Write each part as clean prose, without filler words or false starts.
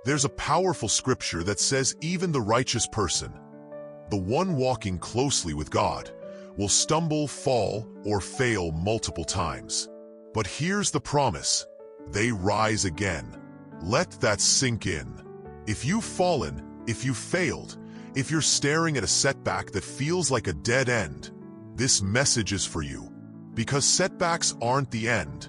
There's a powerful scripture that says even the righteous person, the one walking closely with God, will stumble, fall, or fail multiple times. But here's the promise: they rise again. Let that sink in. If you've fallen, if you've failed, if you're staring at a setback that feels like a dead end, this message is for you. Because setbacks aren't the end.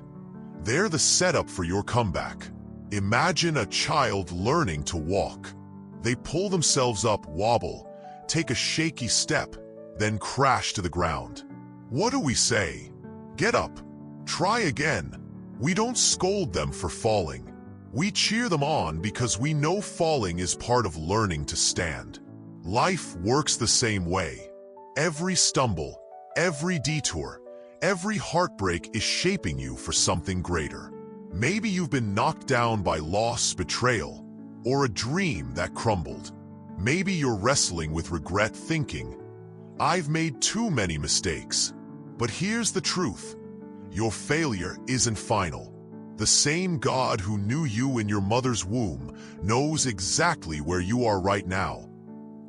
They're the setup for your comeback. Imagine a child learning to walk. They pull themselves up, wobble, take a shaky step, then crash to the ground. What do we say? Get up. Try again. We don't scold them for falling. We cheer them on because we know falling is part of learning to stand. Life works the same way. Every stumble, every detour, every heartbreak is shaping you for something greater. Maybe you've been knocked down by loss, betrayal, or a dream that crumbled. Maybe you're wrestling with regret, thinking, I've made too many mistakes. But here's the truth. Your failure isn't final. The same God who knew you in your mother's womb knows exactly where you are right now.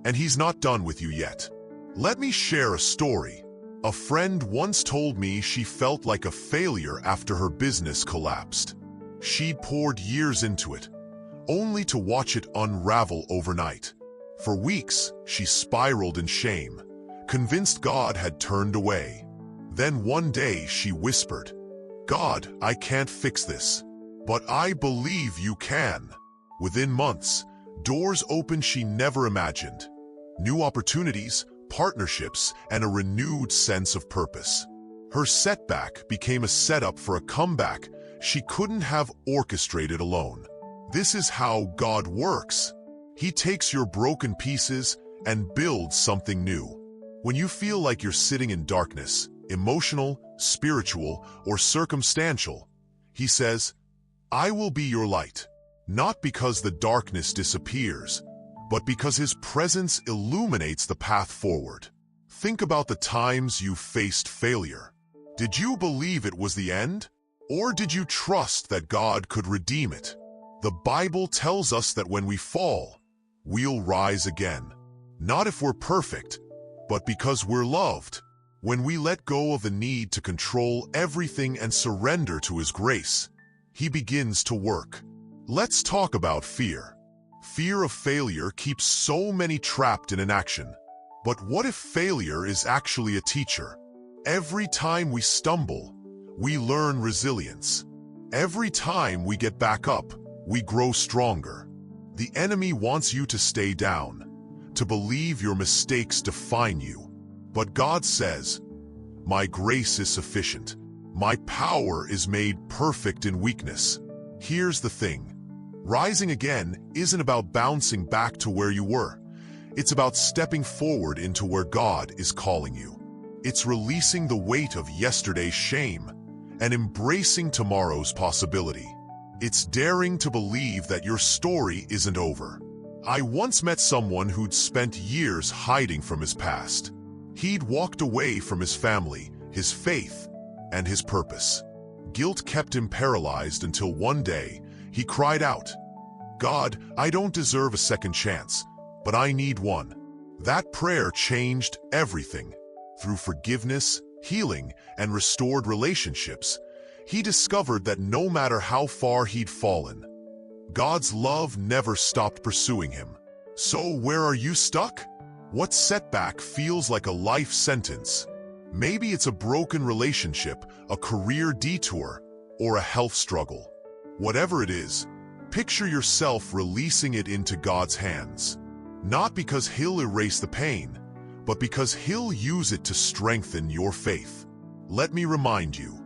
And He's not done with you yet. Let me share a story. A friend once told me she felt like a failure after her business collapsed. She'd poured years into it, only to watch it unravel overnight. For weeks, she spiraled in shame, convinced God had turned away. Then one day she whispered, God, I can't fix this, but I believe you can. Within months, doors opened she never imagined. New opportunities, partnerships, and a renewed sense of purpose. Her setback became a setup for a comeback she couldn't have orchestrated alone. This is how God works. He takes your broken pieces and builds something new. When you feel like you're sitting in darkness, emotional, spiritual, or circumstantial, He says, I will be your light, not because the darkness disappears, but because His presence illuminates the path forward. Think about the times you faced failure. Did you believe it was the end? Or did you trust that God could redeem it? The Bible tells us that when we fall, we'll rise again. Not if we're perfect, but because we're loved. When we let go of the need to control everything and surrender to His grace, He begins to work. Let's talk about fear. Fear of failure keeps so many trapped in inaction. But what if failure is actually a teacher? Every time we stumble, we learn resilience. Every time we get back up, we grow stronger. The enemy wants you to stay down, to believe your mistakes define you. But God says, my grace is sufficient. My power is made perfect in weakness. Here's the thing. Rising again isn't about bouncing back to where you were. It's about stepping forward into where God is calling you. It's releasing the weight of yesterday's shame and embracing tomorrow's possibility. It's daring to believe that your story isn't over. I once met someone who'd spent years hiding from his past. He'd walked away from his family, his faith, and his purpose. Guilt kept him paralyzed until one day he cried out, God, I don't deserve a second chance, but I need one. That prayer changed everything. Through forgiveness, healing, and restored relationships, he discovered that no matter how far he'd fallen, God's love never stopped pursuing him. So where are you stuck? What setback feels like a life sentence? Maybe it's a broken relationship, a career detour, or a health struggle. Whatever it is, picture yourself releasing it into God's hands. Not because He'll erase the pain, but because He'll use it to strengthen your faith. Let me remind you,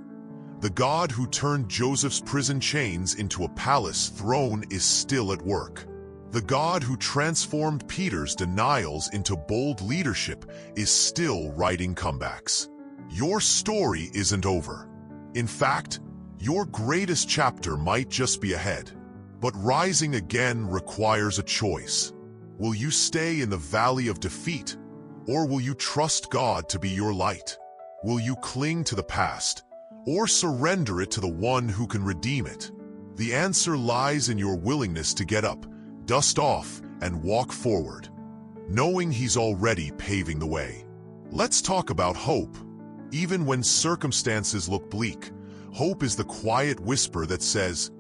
the God who turned Joseph's prison chains into a palace throne is still at work. The God who transformed Peter's denials into bold leadership is still writing comebacks. Your story isn't over. In fact, your greatest chapter might just be ahead. But rising again requires a choice. Will you stay in the valley of defeat, or will you trust God to be your light? Will you cling to the past, or surrender it to the one who can redeem it? The answer lies in your willingness to get up, Dust off and walk forward, knowing He's already paving the way. Let's talk about hope. Even when circumstances look bleak, hope is the quiet whisper that says,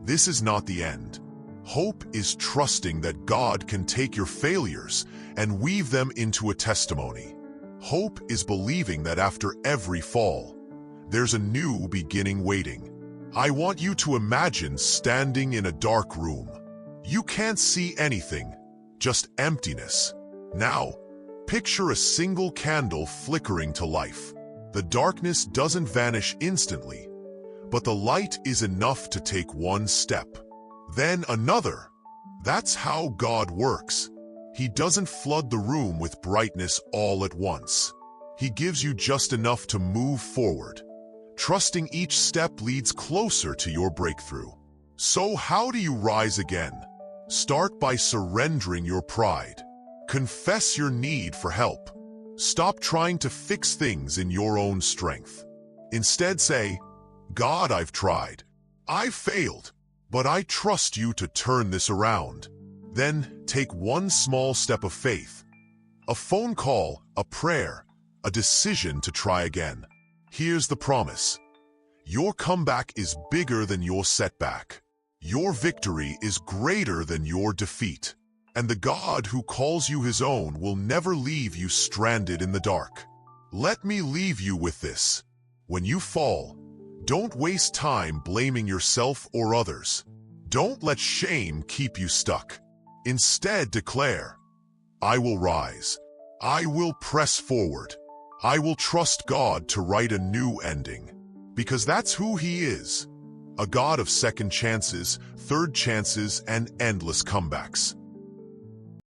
"This is not the end." Hope is trusting that God can take your failures and weave them into a testimony. Hope is believing that after every fall, there's a new beginning waiting. I want you to imagine standing in a dark room. You can't see anything, just emptiness. Now, picture a single candle flickering to life. The darkness doesn't vanish instantly, but the light is enough to take one step, then another. That's how God works. He doesn't flood the room with brightness all at once. He gives you just enough to move forward, trusting each step leads closer to your breakthrough. So how do you rise again? Start by surrendering your pride. Confess your need for help. Stop trying to fix things in your own strength. Instead say, "God, I've tried. I've failed, but I trust you to turn this around." Then take one small step of faith. A phone call, a prayer, a decision to try again. Here's the promise. Your comeback is bigger than your setback. Your victory is greater than your defeat. And the God who calls you His own will never leave you stranded in the dark. Let me leave you with this. When you fall, don't waste time blaming yourself or others. Don't let shame keep you stuck. Instead declare, "I will rise. I will press forward. I will trust God to write a new ending." Because that's who He is. A God of second chances, third chances, and endless comebacks.